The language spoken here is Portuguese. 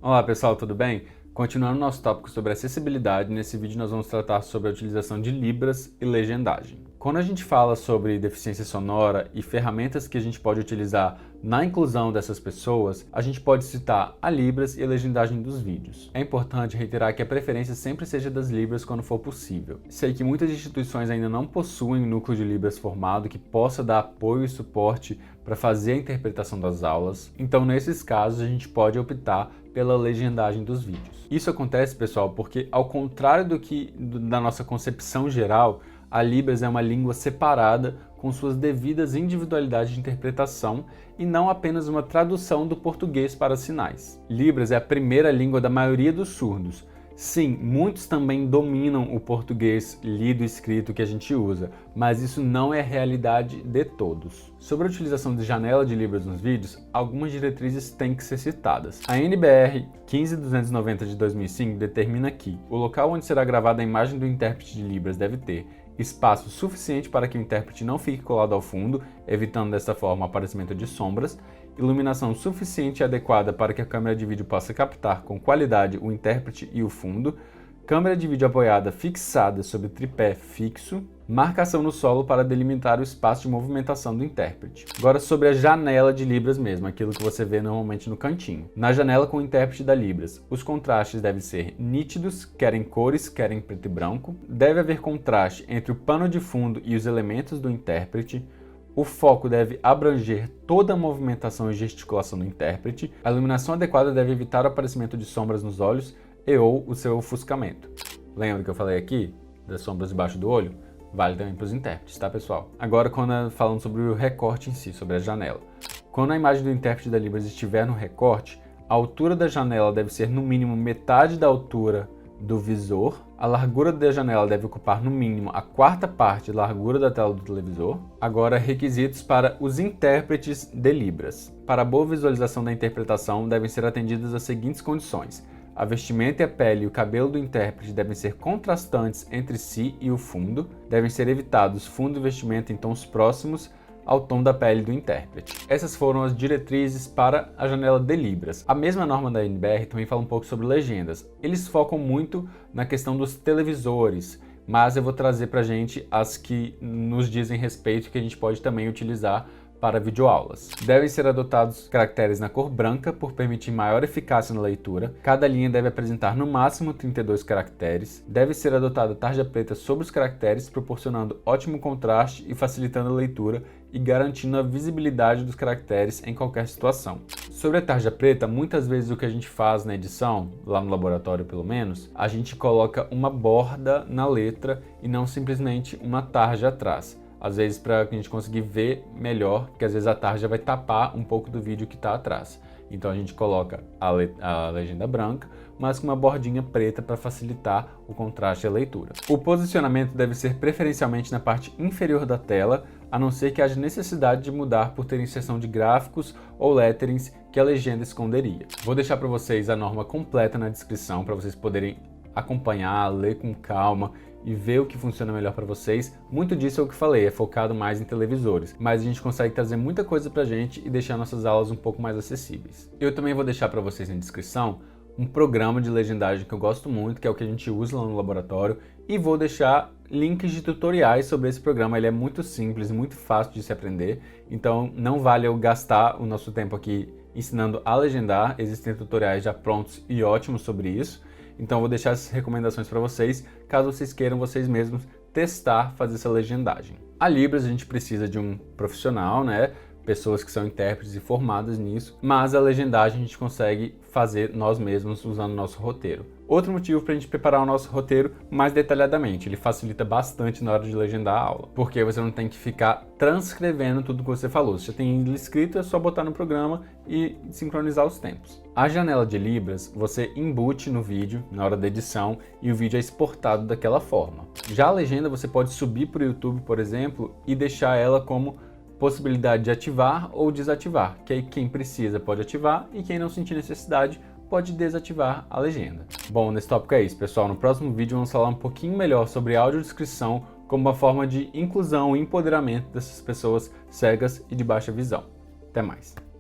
Olá pessoal, tudo bem? Continuando nosso tópico sobre acessibilidade, nesse vídeo nós vamos tratar sobre a utilização de Libras e legendagem. Quando a gente fala sobre deficiência sonora e ferramentas que a gente pode utilizar na inclusão dessas pessoas, a gente pode citar a Libras e a legendagem dos vídeos. É importante reiterar que a preferência sempre seja das Libras quando for possível. Sei que muitas instituições ainda não possuem um núcleo de Libras formado que possa dar apoio e suporte para fazer a interpretação das aulas, então nesses casos a gente pode optar pela legendagem dos vídeos. Isso acontece, pessoal, porque ao contrário da nossa concepção geral, a Libras é uma língua separada com suas devidas individualidades de interpretação e não apenas uma tradução do português para sinais. Libras é a primeira língua da maioria dos surdos. Sim, muitos também dominam o português lido e escrito que a gente usa, mas isso não é a realidade de todos. Sobre a utilização de janela de Libras nos vídeos, algumas diretrizes têm que ser citadas. A NBR 15290 de 2005 determina que o local onde será gravada a imagem do intérprete de Libras deve ter espaço suficiente para que o intérprete não fique colado ao fundo, evitando dessa forma o aparecimento de sombras, iluminação suficiente e adequada para que a câmera de vídeo possa captar com qualidade o intérprete e o fundo, câmera de vídeo apoiada fixada sobre tripé fixo, marcação no solo para delimitar o espaço de movimentação do intérprete. Agora sobre a janela de Libras mesmo, aquilo que você vê normalmente no cantinho. Na janela com o intérprete da Libras, os contrastes devem ser nítidos, quer em cores, quer em preto e branco. Deve haver contraste entre o pano de fundo e os elementos do intérprete. O foco deve abranger toda a movimentação e gesticulação do intérprete. A iluminação adequada deve evitar o aparecimento de sombras nos olhos ou o seu ofuscamento. Lembra que eu falei aqui das sombras debaixo do olho? Vale também para os intérpretes, tá, pessoal? Agora, falando sobre o recorte em si, sobre a janela. Quando a imagem do intérprete da Libras estiver no recorte, a altura da janela deve ser no mínimo metade da altura do visor. A largura da janela deve ocupar no mínimo a quarta parte da largura da tela do televisor. Agora, requisitos para os intérpretes de Libras. Para a boa visualização da interpretação, devem ser atendidas as seguintes condições. A vestimenta e a pele e o cabelo do intérprete devem ser contrastantes entre si e o fundo. Devem ser evitados fundo e vestimenta em tons próximos ao tom da pele do intérprete. Essas foram as diretrizes para a janela de Libras. A mesma norma da NBR também fala um pouco sobre legendas. Eles focam muito na questão dos televisores, mas eu vou trazer pra gente as que nos dizem respeito que a gente pode também utilizar para videoaulas. Devem ser adotados caracteres na cor branca por permitir maior eficácia na leitura. Cada linha deve apresentar no máximo 32 caracteres. Deve ser adotada tarja preta sobre os caracteres, proporcionando ótimo contraste e facilitando a leitura e garantindo a visibilidade dos caracteres em qualquer situação. Sobre a tarja preta, muitas vezes o que a gente faz na edição, lá no laboratório pelo menos, a gente coloca uma borda na letra e não simplesmente uma tarja atrás. Às vezes para que a gente conseguir ver melhor, porque às vezes a tarja vai tapar um pouco do vídeo que está atrás. Então a gente coloca a legenda branca, mas com uma bordinha preta para facilitar o contraste e a leitura. O posicionamento deve ser preferencialmente na parte inferior da tela, a não ser que haja necessidade de mudar por ter inserção de gráficos ou letterings que a legenda esconderia. Vou deixar para vocês a norma completa na descrição para vocês poderem acompanhar, ler com calma e ver o que funciona melhor para vocês. Muito disso é o que falei, é focado mais em televisores, mas a gente consegue trazer muita coisa pra gente e deixar nossas aulas um pouco mais acessíveis. Eu também vou deixar para vocês na descrição um programa de legendagem que eu gosto muito, que é o que a gente usa lá no laboratório, e vou deixar links de tutoriais sobre esse programa. Ele é muito simples e muito fácil de se aprender, então não vale eu gastar o nosso tempo aqui ensinando a legendar. Existem tutoriais já prontos e ótimos sobre isso. Então eu vou deixar essas recomendações para vocês, caso vocês queiram vocês mesmos testar, fazer essa legendagem. A Libras a gente precisa de um profissional, né? Pessoas que são intérpretes e formadas nisso, mas a legendagem a gente consegue fazer nós mesmos usando o nosso roteiro. Outro motivo para a gente preparar o nosso roteiro mais detalhadamente, ele facilita bastante na hora de legendar a aula, porque você não tem que ficar transcrevendo tudo que você falou. Se já tem ele escrito, é só botar no programa e sincronizar os tempos. A janela de Libras, você embute no vídeo, na hora da edição, e o vídeo é exportado daquela forma. Já a legenda você pode subir para o YouTube, por exemplo, e deixar ela como possibilidade de ativar ou desativar, que aí quem precisa pode ativar e quem não sentir necessidade pode desativar a legenda. Bom, nesse tópico é isso, pessoal. No próximo vídeo vamos falar um pouquinho melhor sobre audiodescrição como uma forma de inclusão e empoderamento dessas pessoas cegas e de baixa visão. Até mais!